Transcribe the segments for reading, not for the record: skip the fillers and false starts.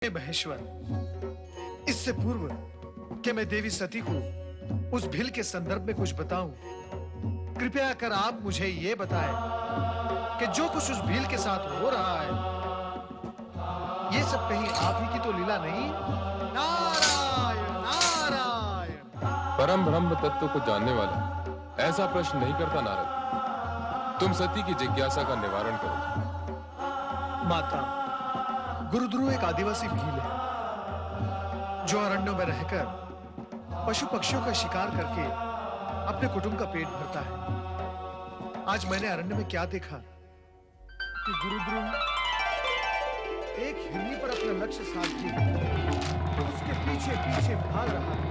महेश्वर, इससे पूर्व कि मैं देवी सती को उस भील के संदर्भ में कुछ बताऊं, कृपया कर आप मुझे ये बताएं कि जो कुछ उस भील के साथ हो रहा है, ये सब कहीं आप ही की तो लीला नहीं? नारायण नारायण। परम ब्रह्म तत्व को जानने वाला ऐसा प्रश्न नहीं करता नारद। तुम सती की जिज्ञासा का निवारण करो। माता, गुरुद्रुह एक आदिवासी भील है जो अरण्यों में रहकर पशु पक्षियों का शिकार करके अपने कुटुंब का पेट भरता है। आज मैंने अरण्य में क्या देखा कि गुरुद्रुह एक हिरनी पर अपना लक्ष्य साध के उसके पीछे पीछे भाग रहा था।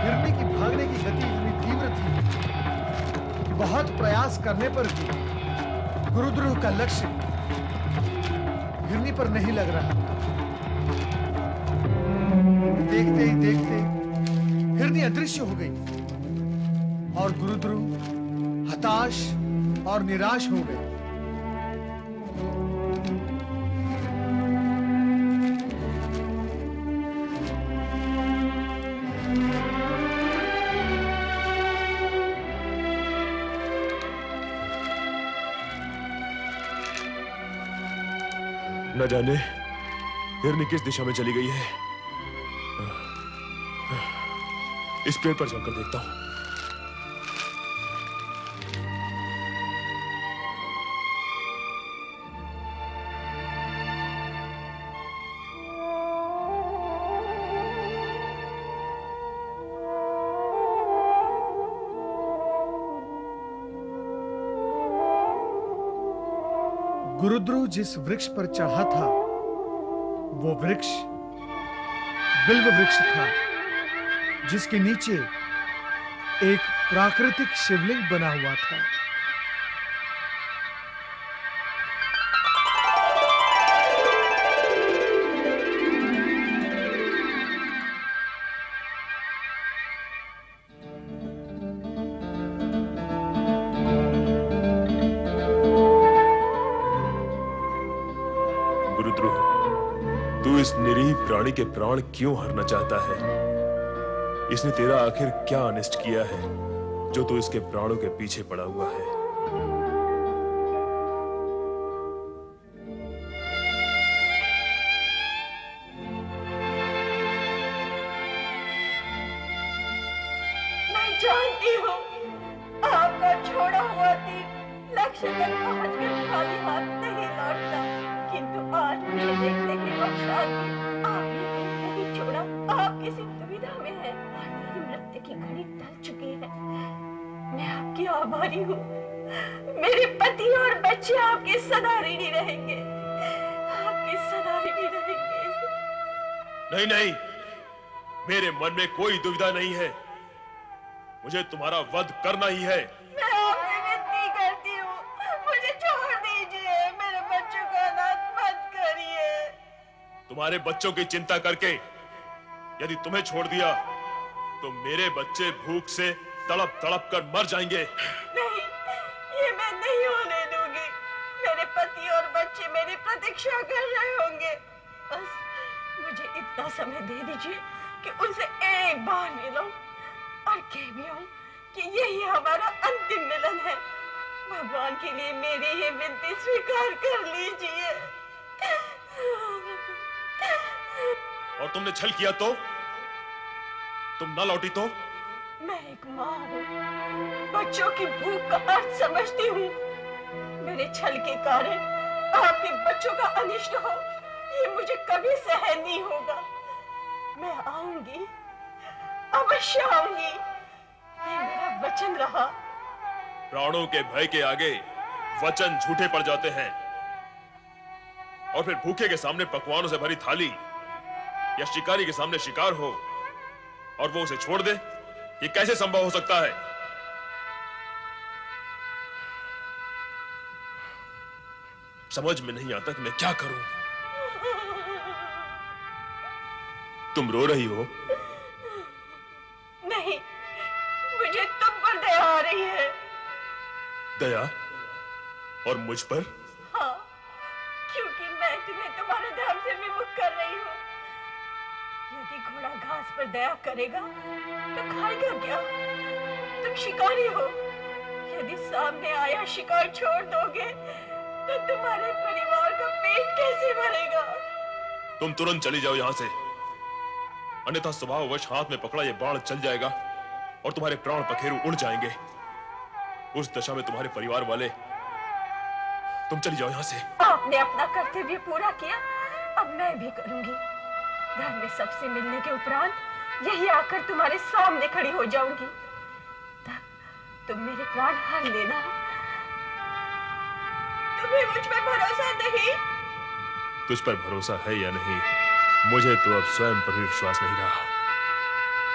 हिरनी की भागने की गति इतनी तीव्र थी कि बहुत प्रयास करने पर भी गुरुद्रुह का लक्ष्य हिरनी पर नहीं लग रहा। देखते ही देखते हिरनी अदृश्य हो गई और गुरुद्रुह हताश और निराश हो गए। न जाने हिरनी किस दिशा में चली गई है। इस पेड़ पर चलकर देखता हूं। गुरुद्रुह जिस वृक्ष पर चढ़ा था वो वृक्ष बिल्व वृक्ष था, जिसके नीचे एक प्राकृतिक शिवलिंग बना हुआ था। तू इस निरीह प्राणी के प्राण क्यों हरना चाहता है? इसने तेरा आखिर क्या अनिष्ट किया है जो तू इसके प्राणों के पीछे पड़ा हुआ है? मैं जानती हूँ आपका छोड़ा हुआ तीर लक्ष्य तक पहुंचकर खाली हाथ नहीं लौटता, किंतु आज मुझे देखने की बख्शा दी। आपने तीर नहीं छोड़ा। आप किसी दुविधा में हैं और मेरी मृत्यु की घड़ी टल चुकी है। मैं आपकी आभारी हूँ। मेरे पति और बच्चे आपके सदा ऋणी रहेंगे। आपके सदा ऋणी रहेंगे। नहीं नहीं, मेरे मन में कोई दुविधा नहीं है। मुझे तुम्हारा वध करना ही है। मैं आपसे विनती करती हूँ, मुझे छोड़ दीजिए। मेरे बच्चों को अनाथ मत करिए। तुम्हारे बच्चों की चिंता करके यदि तुम्हें छोड़ दिया तो मेरे बच्चे भूख से तड़प तड़प कर मर जाएंगे। नहीं, ये मैं नहीं होने दूंगी। मेरे पति और बच्चे मेरी प्रतीक्षा कर रहे होंगे। बस मुझे इतना समय दे दीजिए कि उनसे एक बार मिलूं और कह भी हूं कि यही हमारा अंतिम मिलन है। भगवान के लिए मेरी ये विनती स्वीकार कर लीजिए। और तुमने छल किया तो? तुम न लौटी तो? मैं एक माँ हूँ, बच्चों की भूख का अर्थ समझती हूँ। मेरे छल के कारण आपके बच्चों का अनिष्ट हो, ये मुझे कभी सहन नहीं होगा। मैं आऊंगी, अवश्य आऊंगी। ये मेरा वचन रहा। प्राणों के भय के आगे वचन झूठे पड़ जाते हैं। और फिर भूखे के सामने पकवानों से भरी थाली या शिकारी के सामने शिकार हो और वो उसे छोड़ दे, ये कैसे संभव हो सकता है? समझ में नहीं आता कि मैं क्या करूं। तुम रो रही हो? नहीं, मुझे तुम पर दया आ रही है। दया? और मुझ पर? हाँ, से विमुख कर रही हो? यदि घोड़ा घास पर दया करेगा तो खाएगा क्या? तुम शिकारी हो। यदि सामने आया शिकार छोड़ दोगे तो तुम्हारे परिवार का पेट कैसे भरेगा? तुम तुरंत चली जाओ यहां से, अन्यथा स्वभाववश हाथ में पकड़ा ये बाण चल जाएगा और तुम्हारे प्राण पखेरु उड़ जाएंगे। उस दशा में तुम्हारे परिवार वाले, तुम चली जाओ यहां से। आपने अपना कर्तव्य पूरा किया, अब मैं भी करूंगी। घर में सबसे मिलने के उपरांत यही आकर तुम्हारे सामने खड़ी हो जाऊंगी। तब तुम मेरे प्राण हर लेना। तुम्हें मुझ पर भरोसा नहीं? तुझ पर भरोसा है या नहीं, मुझे तो अब स्वयं पर भी विश्वास नहीं रहा।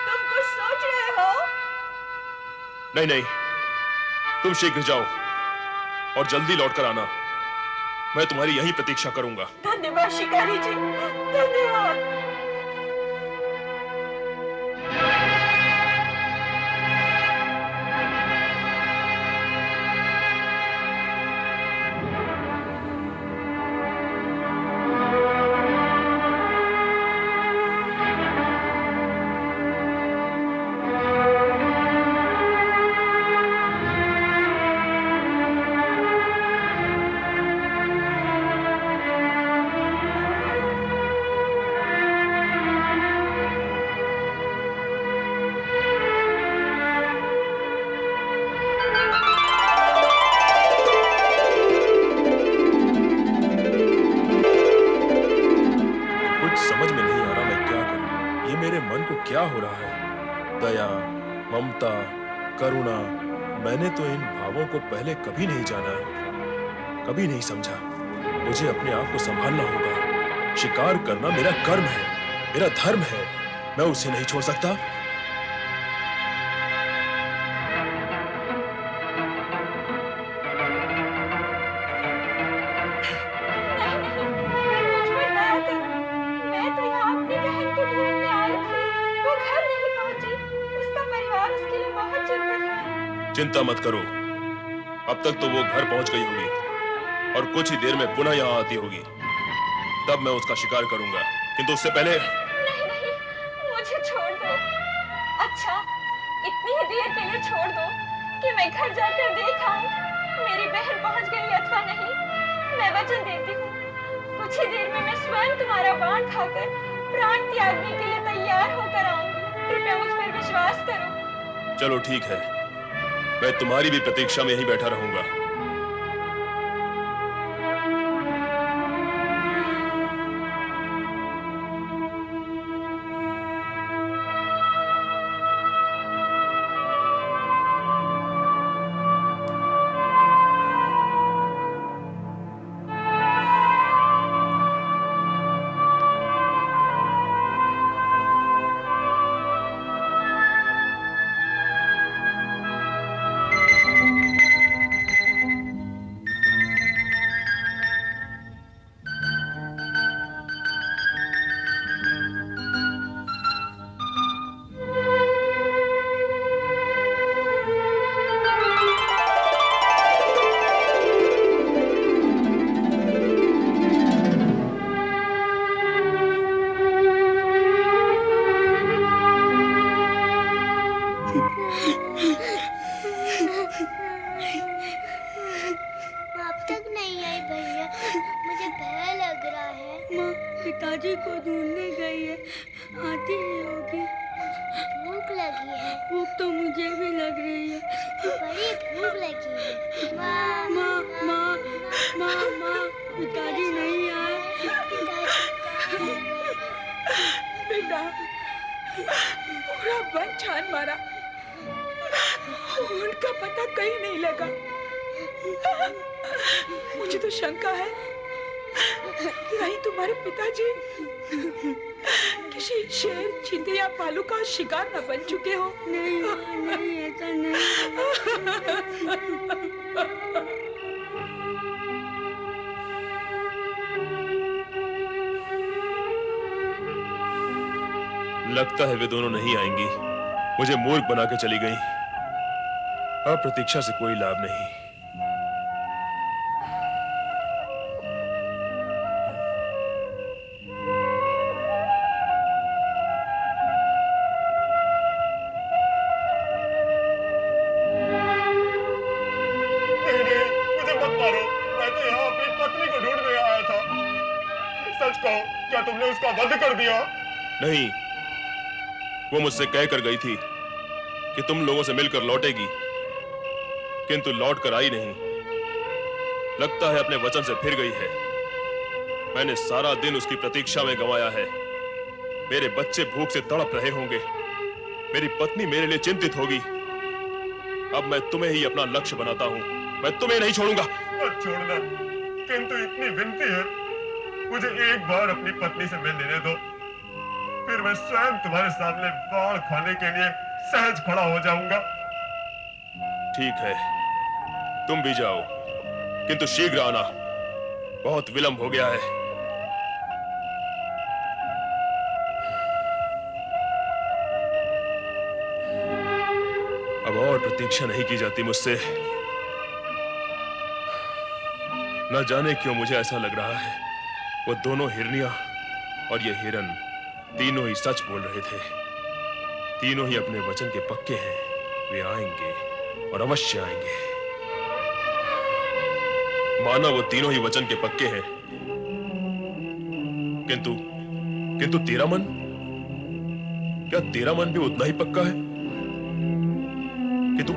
तुम कुछ सोच रहे हो? नहीं नहीं, तुम शीघ्र जाओ और जल्दी लौटकर आना। मैं तुम्हारी यही प्रतीक्षा करूंगा। धन्यवाद शिकारी जी, धन्यवाद। क्या हो रहा है? दया, ममता, करुणा, मैंने तो इन भावों को पहले कभी नहीं जाना, कभी नहीं समझा। मुझे अपने आप को संभालना होगा। शिकार करना मेरा कर्म है, मेरा धर्म है। मैं उसे नहीं छोड़ सकता। चिंता मत करो, अब तक तो वो घर पहुंच गई होगी और कुछ ही देर में पुनः यहाँ आती होगी। तब मैं उसका शिकार करूंगा, किंतु उससे पहले। नहीं नहीं, मुझे छोड़ दो। अच्छा, इतनी ही देर के लिए छोड़ दो कि मैं घर जाकर देख आऊं मेरी बहन पहुंच गई अथवा नहीं। मैं वचन देती हूँ, कुछ ही देर में मैं स्वयं तुम्हारा बाण खाकर प्राण त्यागने के लिए तैयार होकर आऊंगी। कृपया मुझ पर विश्वास करो। चलो ठीक है, मैं तुम्हारी भी प्रतीक्षा में यहीं बैठा रहूंगा। पिताजी को ढूंढने गई है, आती ही होगी। भूख लगी है। भूख तो मुझे भी लग रही है, बड़ी भूख लगी है। माँ माँ माँ माँ माँ, पिताजी नहीं आए। बेटा, पूरा वन छान मारा, उनका पता कहीं नहीं लगा। मुझे तो शंका है कि कहीं तुम्हारे पिताजी किसी शेर, चीते या भालू का शिकार न बन चुके हो। नहीं नहीं, ऐसा नहीं। लगता है वे दोनों नहीं आएंगी। मुझे मूर्ख बना के चली गई। अब प्रतीक्षा से कोई लाभ नहीं। पत्नी को ढूंढने आया था। सच कहो, क्या तुमने उसका वध कर दिया? नहीं, वो मुझसे कह कर गई थी कि तुम लोगों से मिलकर लौटेगी, किंतु लौट कर आई नहीं। लगता है अपने वचन से फिर गई है। मैंने सारा दिन उसकी प्रतीक्षा में गंवाया है। मेरे बच्चे भूख से तड़प रहे होंगे, मेरी पत्नी मेरे लिए चिंतित होगी। अब मैं तुम्हें ही अपना लक्ष्य बनाता हूं। मैं तुम्हें नहीं छोड़ूंगा। मत छोड़ना, किंतु इतनी विनती है, मुझे एक बार अपनी पत्नी से मिल लेने दो, फिर मैं स्वयं तुम्हारे सामने बाढ़ खाने के लिए सहज खड़ा हो जाऊंगा। ठीक है, तुम भी जाओ, किंतु शीघ्र आना, बहुत विलंब हो गया है। अब और प्रतीक्षा नहीं की जाती मुझसे। न जाने क्यों मुझे ऐसा लग रहा है वो दोनों हिरनियां और ये हिरन तीनों ही सच बोल रहे थे। तीनों ही अपने वचन के पक्के हैं। वे आएंगे और अवश्य आएंगे। माना वो तीनों ही वचन के पक्के हैं, किंतु तेरा मन, क्या तेरा मन भी उतना ही पक्का है कि तू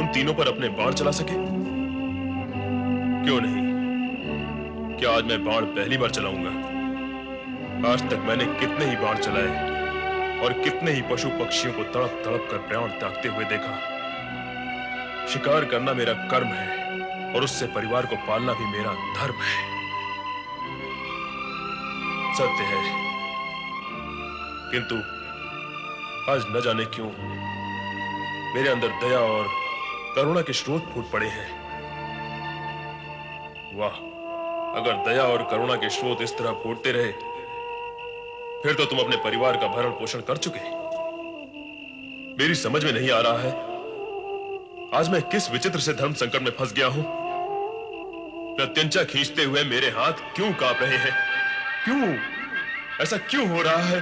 उन तीनों पर अपने बाण चला सके? क्यों नहीं? क्या आज मैं बाण पहली बार चलाऊंगा? आज तक मैंने कितने ही बाण चलाए और कितने ही पशु पक्षियों को तड़प तड़प कर प्राण त्यागते हुए देखा। शिकार करना मेरा कर्म है और उससे परिवार को पालना भी मेरा धर्म है। सत्य है, किंतु आज न जाने क्यों मेरे अंदर दया और करुणा के स्रोत फूट पड़े हैं। वाह, अगर दया और करुणा के स्रोत इस तरह फूटते रहे, फिर तो तुम अपने परिवार का भरण पोषण कर चुके। मेरी समझ में नहीं आ रहा है आज मैं किस विचित्र से धर्म संकट में फंस गया हूं। प्रत्यंचा खींचते हुए मेरे हाथ क्यों कांप रहे हैं? क्यों ऐसा क्यों हो रहा है?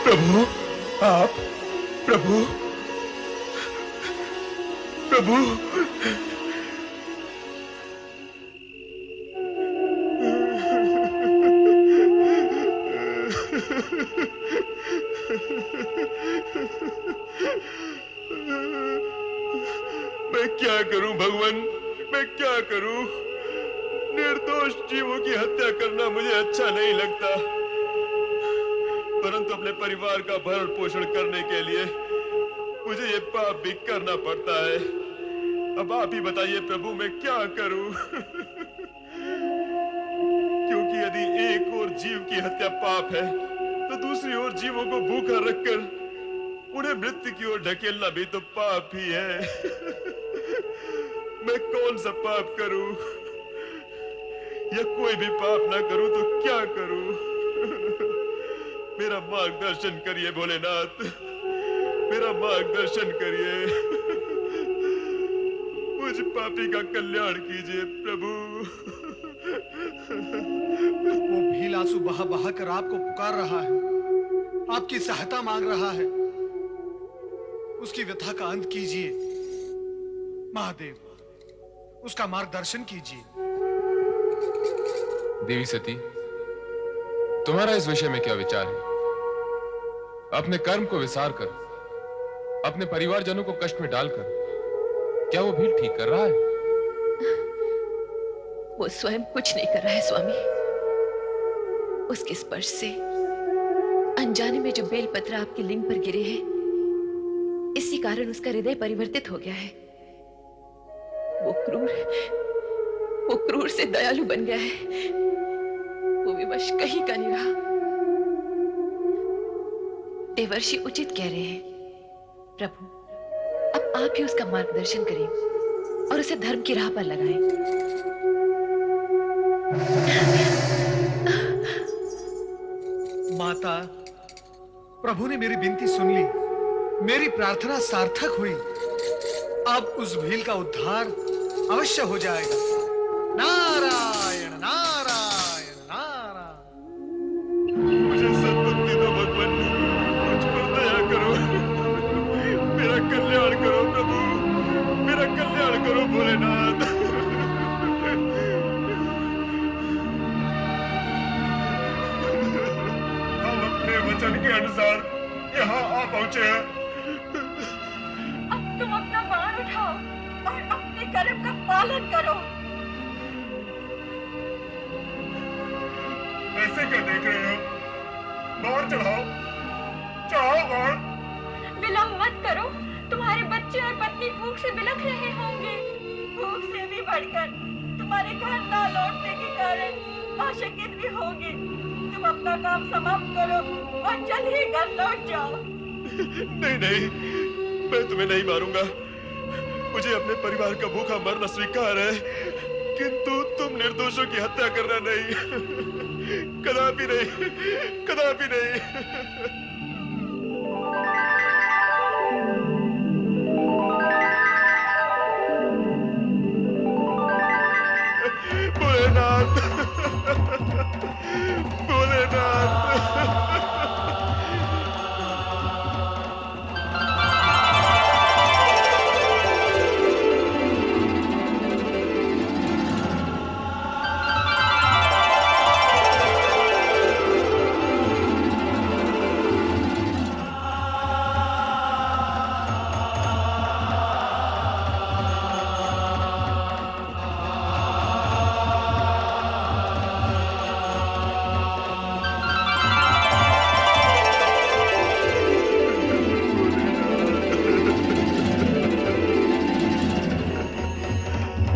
प्रभु, आप प्रभु, प्रभु, मैं क्या करूं भगवान, मैं क्या करूं? निर्दोष जीवों की हत्या करना मुझे अच्छा नहीं लगता, परंतु अपने परिवार का भरण पोषण करने के लिए मुझे ये पाप भी करना पड़ता है। अब आप ही बताइए प्रभु, मैं क्या करूं? क्योंकि यदि एक और जीव की हत्या पाप है, तो दूसरी ओर जीवों को भूखा रखकर उन्हें मृत्यु की ओर ढकेलना भी तो पाप ही है। मैं कौन सा पाप करूं? या कोई भी पाप ना करूं तो क्या करूं? मेरा मार्गदर्शन करिए भोलेनाथ, मेरा मार्गदर्शन करिए। मुझ पापी का कल्याण कीजिए प्रभु। वो भील आंसू बहा बहा कर आपको पुकार रहा है, आपकी सहायता मांग रहा है। उसकी व्यथा का अंत कीजिए महादेव, उसका मार्गदर्शन कीजिए। देवी सती, तुम्हारा इस विषय में क्या विचार है? अपने कर्म को विसार कर, अपने परिवारजनों को कष्ट में डालकर, क्या वो भील ठीक कर रहा है? वो स्वयं कुछ नहीं कर रहा है स्वामी। उसके स्पर्श से अनजाने में जो बेलपत्र आपके लिंग पर गिरे हैं, इसी कारण उसका हृदय परिवर्तित हो गया है। वो क्रूर से दयालु बन गया है। वो विवश कहीं का नहीं रहा। देवर्षि उचित कह रहे हैं। प्रभु, अब आप ही उसका मार्गदर्शन करें और उसे धर्म की राह पर लगाएं। माता, प्रभु ने मेरी विनती सुन ली, मेरी प्रार्थना सार्थक हुई। अब उस भील का उद्धार अवश्य हो जाएगा। नारायण नारायण नारायण। मुझे सद्बुद्धि दो भगवान, मुझ पर दया करो, मेरा कल्याण करो प्रभु, मेरा कल्याण करो भोलेनाथ। हम अपने वचन के अनुसार यहाँ आ पहुंचे हैं। अब तुम अपना बाण उठाओ और अपने कर्म का पालन करो। ऐसे क्या देख रहे हो? बाण चढ़ाओ, चढ़ाओ बाण। विलंब मत करो, तुम्हारे बच्चे और पत्नी भूख से बिलख रहे होंगे। भूख से भी बढ़कर तुम्हारे घर ना लौटने के कारण आशंकित भी होंगे। तुम अपना काम समाप्त करो और जल्द ही घर लौट जाओ। नहीं नहीं, मैं तुम्हें नहीं मारूंगा। मुझे अपने परिवार का भूखा मरना स्वीकार है, किंतु तुम निर्दोषों की हत्या करना नहीं। कदापि नहीं, कदापि नहीं। भोलेनाथ, भोलेनाथ।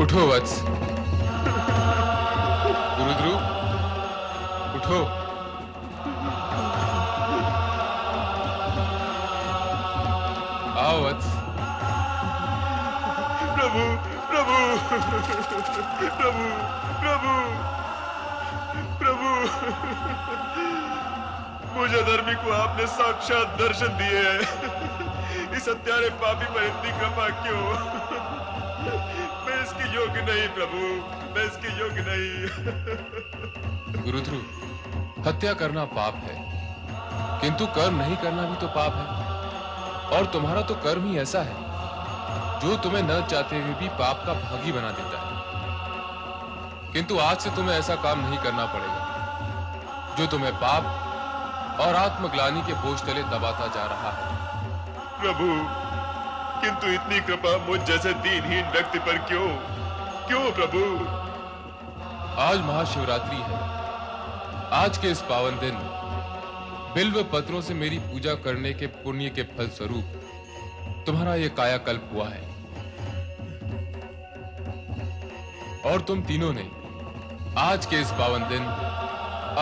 उठो वत्स। गुरुद्रुव, उठो। आओ वत्स। प्रभु प्रभु प्रभु प्रभु प्रभु, मुझे धर्मी को आपने साक्षात दर्शन दिए हैं। इस हत्यारे पापी पर इतनी कृपा क्यों? मैं इसके योग्य नहीं प्रभु, मैं इसके योग्य नहीं। गुरुध्रुव, हत्या करना पाप है, किंतु कर्म नहीं करना भी तो पाप है। और तुम्हारा तो कर्म ही ऐसा है जो तुम्हें न चाहते हुए भी पाप का भागी बना देता है। किंतु आज से तुम्हें ऐसा काम नहीं करना पड़ेगा जो तुम्हें पाप और आत्मग्लानि के बोझ तले दबाता जा रहा है। प्रभु, किंतु इतनी कृपा मुझ जैसे दीनहीन व्यक्ति पर क्यों? क्यों प्रभु? आज महाशिवरात्रि है। आज के इस पावन दिन बिल्व पत्रों से मेरी पूजा करने के पुण्य के फल स्वरूप तुम्हारा यह कायाकल्प हुआ है। और तुम तीनों ने आज के इस पावन दिन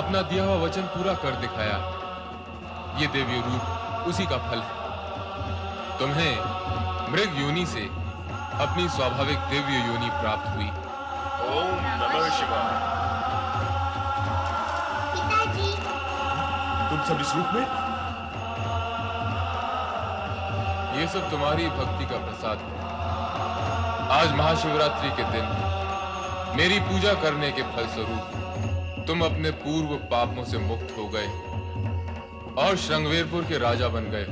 अपना दिया हुआ वचन पूरा कर दिखाया। ये देवी रूप उसी का फल है। तुम्हें मृग योनि से अपनी स्वाभाविक दिव्य योनि प्राप्त हुई। ओम नमः शिवाय। पिताजी, तुम सब इस रूप में? ये सब तुम्हारी भक्ति का प्रसाद है। आज महाशिवरात्रि के दिन मेरी पूजा करने के फलस्वरूप तुम अपने पूर्व पापों से मुक्त हो गए और श्रृंगवेरपुर के राजा बन गए।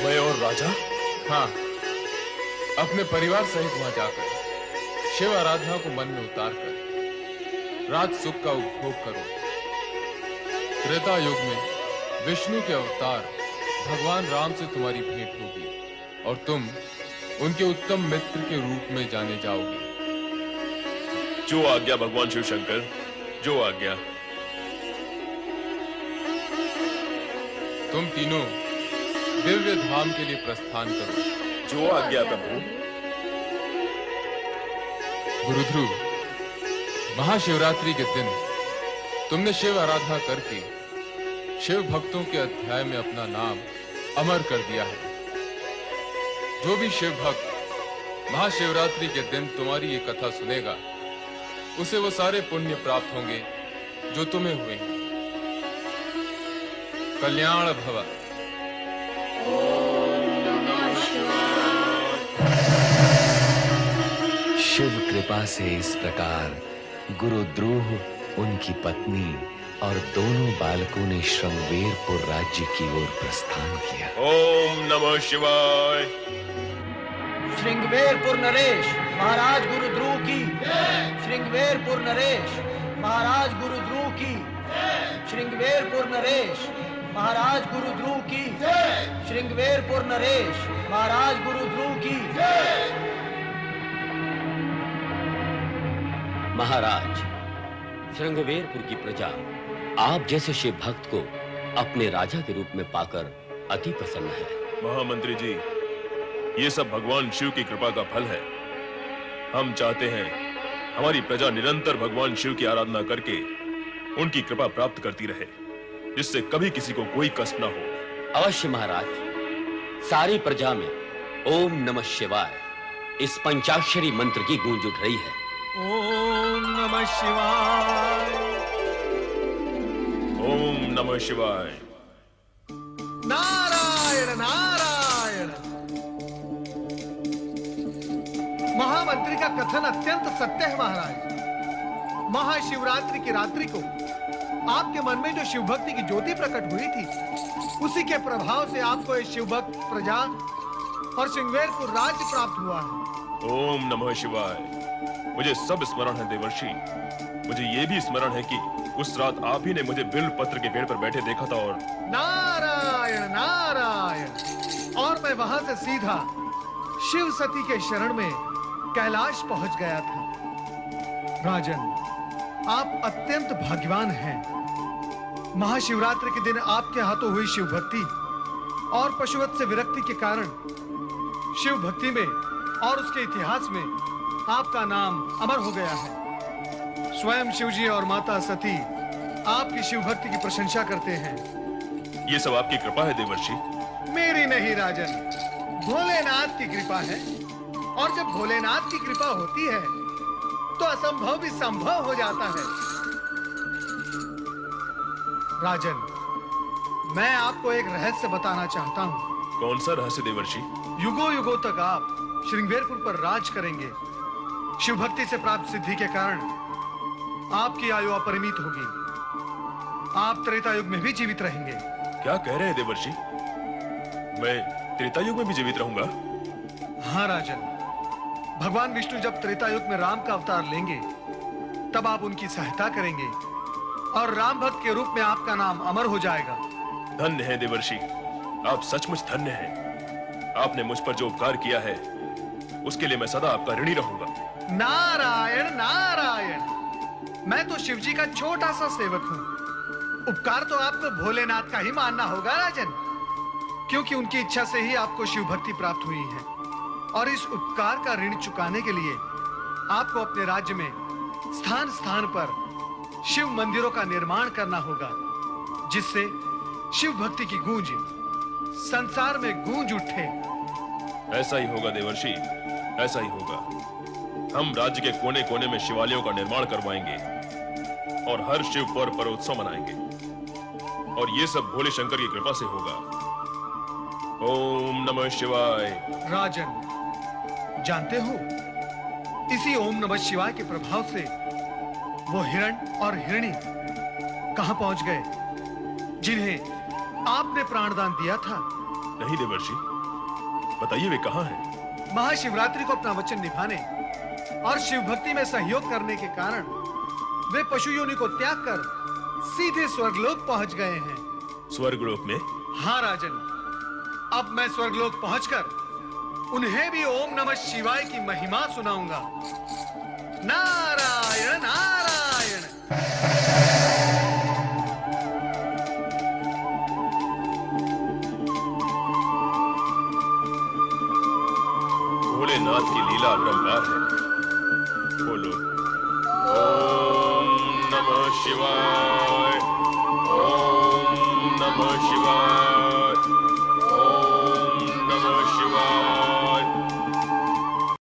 वह और राजा? हाँ, अपने परिवार सहित वहां जाकर शिव आराधना को मन में उतार कर राज सुख का उपभोग करो। त्रेता युग में विष्णु के अवतार भगवान राम से तुम्हारी भेंट होगी और तुम उनके उत्तम मित्र के रूप में जाने जाओगे। जो आज्ञा भगवान शिव शंकर, जो आज्ञा। तुम तीनों दिव्य धाम के लिए प्रस्थान करो। जो आज्ञा प्रभु। गुरुध्रुव, महाशिवरात्रि के दिन तुमने शिव आराधना करके शिव भक्तों के अध्याय में अपना नाम अमर कर दिया है। जो भी शिव भक्त महाशिवरात्रि के दिन तुम्हारी ये कथा सुनेगा, उसे वो सारे पुण्य प्राप्त होंगे जो तुम्हें हुए हैं। कल्याण भव। शिव कृपा से इस प्रकार गुरुद्रोह, उनकी पत्नी और दोनों बालकों ने श्रृंगवेरपुर राज्य की ओर प्रस्थान किया। ओम नमः शिवाय। श्रृंगवेरपुर नरेश महाराज गुरुद्रोह की। श्रृंगवेरपुर नरेश महाराज गुरुद्रोह की। श्रृंगवेरपुर नरेश महाराज गुरुद्रोह की। श्रृंगवेरपुर नरेश महाराज गुरुद्रोह की। महाराज, श्रृंगवेरपुर की प्रजा आप जैसे शिव भक्त को अपने राजा के रूप में पाकर अति प्रसन्न है। महामंत्री जी, ये सब भगवान शिव की कृपा का फल है। हम चाहते हैं हमारी प्रजा निरंतर भगवान शिव की आराधना करके उनकी कृपा प्राप्त करती रहे, जिससे कभी किसी को कोई कष्ट न हो। अवश्य महाराज, सारी प्रजा में ओम नमः शिवाय इस पंचाक्षरी मंत्र की गूंज उठ रही है। ओम नमः शिवाय। ओम नमः शिवाय। नारायण नारायण। महामंत्री का कथन अत्यंत सत्य है महाराज। महाशिवरात्रि की रात्रि को आपके मन में जो शिव भक्ति की ज्योति प्रकट हुई थी, उसी के प्रभाव से आपको ये शिव भक्त प्रजा और श्रृंगवेरपुर राज्य प्राप्त हुआ है। ओम नमः शिवाय। मुझे सब स्मरण है देवर्षि। मुझे ये भी स्मरण है कि उस रात आप ही ने मुझे बिल्व पत्र के पेड़ पर बैठे देखा था और नारायण नारायण। और मैं वहां से सीधा शिव सती के शरण में कैलाश पहुंच गया था। राजन, आप अत्यंत भाग्यवान हैं। महाशिवरात्रि के दिन आपके हाथों हुई शिव भक्ति और पशुवत से विरक्ति के कारण शिव भक्ति में और उसके इतिहास में आपका नाम अमर हो गया है। स्वयं शिवजी और माता सती आपकी शिव भक्ति की प्रशंसा करते हैं। ये सब आपकी कृपा है देवर्षि। मेरी नहीं राजन, भोलेनाथ की कृपा है। और जब भोलेनाथ की कृपा होती है तो असंभव भी संभव हो जाता है। राजन, मैं आपको एक रहस्य बताना चाहता हूँ। कौन सा रहस्य देवर्षि? युगों युगों तक आप श्रृंगवेरपुर पर राज करेंगे। शिव भक्ति से प्राप्त सिद्धि के कारण आपकी आयु अपरिमित होगी। आप त्रेता युग में भी जीवित रहेंगे। क्या कह रहे हैं देवर्षि? मैं त्रेता युग में भी जीवित रहूंगा? हाँ राजन, भगवान विष्णु जब त्रेता युग में राम का अवतार लेंगे, तब आप उनकी सहायता करेंगे और राम भक्त के रूप में आपका नाम अमर हो जाएगा। धन्य है देवर्षि, आप सचमुच धन्य हैं। आपने मुझ पर जो उपकार किया है, उसके लिए मैं सदा आपका ऋणी रहूंगा। नारायण नारायण। मैं तो शिवजी का छोटा सा सेवक हूँ। उपकार तो आपको भोलेनाथ का ही मानना होगा राजन, क्योंकि उनकी इच्छा से ही आपको शिव भक्ति प्राप्त हुई है। और इस उपकार का ऋण चुकाने के लिए आपको अपने राज्य में स्थान स्थान पर शिव मंदिरों का निर्माण करना होगा, जिससे शिव भक्ति की गूंज संसार में गूंज उठे। ऐसा ही होगा देवर्षि, ऐसा ही होगा। हम राज्य के कोने कोने में शिवालयों का निर्माण करवाएंगे और हर शिव पर्व पर उत्सव मनाएंगे, और ये सब भोले शंकर की कृपा से होगा। ओम नमः शिवाय। राजन, जानते हो, इसी ओम नमः शिवाय के प्रभाव से वो हिरण और हिरणी कहां पहुंच गए जिन्हें आपने प्राणदान दिया था? नहीं देवर्षि, बताइए वे कहां हैं? महाशिवरात्रि को अपना वचन निभाने और शिव भक्ति में सहयोग करने के कारण वे पशु योनि को त्याग कर सीधे स्वर्गलोक पहुंच गए हैं। स्वर्गलोक में? हाँ राजन, अब मैं स्वर्गलोक पहुंचकर उन्हें भी ओम नमः शिवाय की महिमा सुनाऊंगा। नारायण नारायण। भोलेनाथ की लीला अपरंपार है। बोलो ओम नमः शिवाय, ओम नमः शिवाय।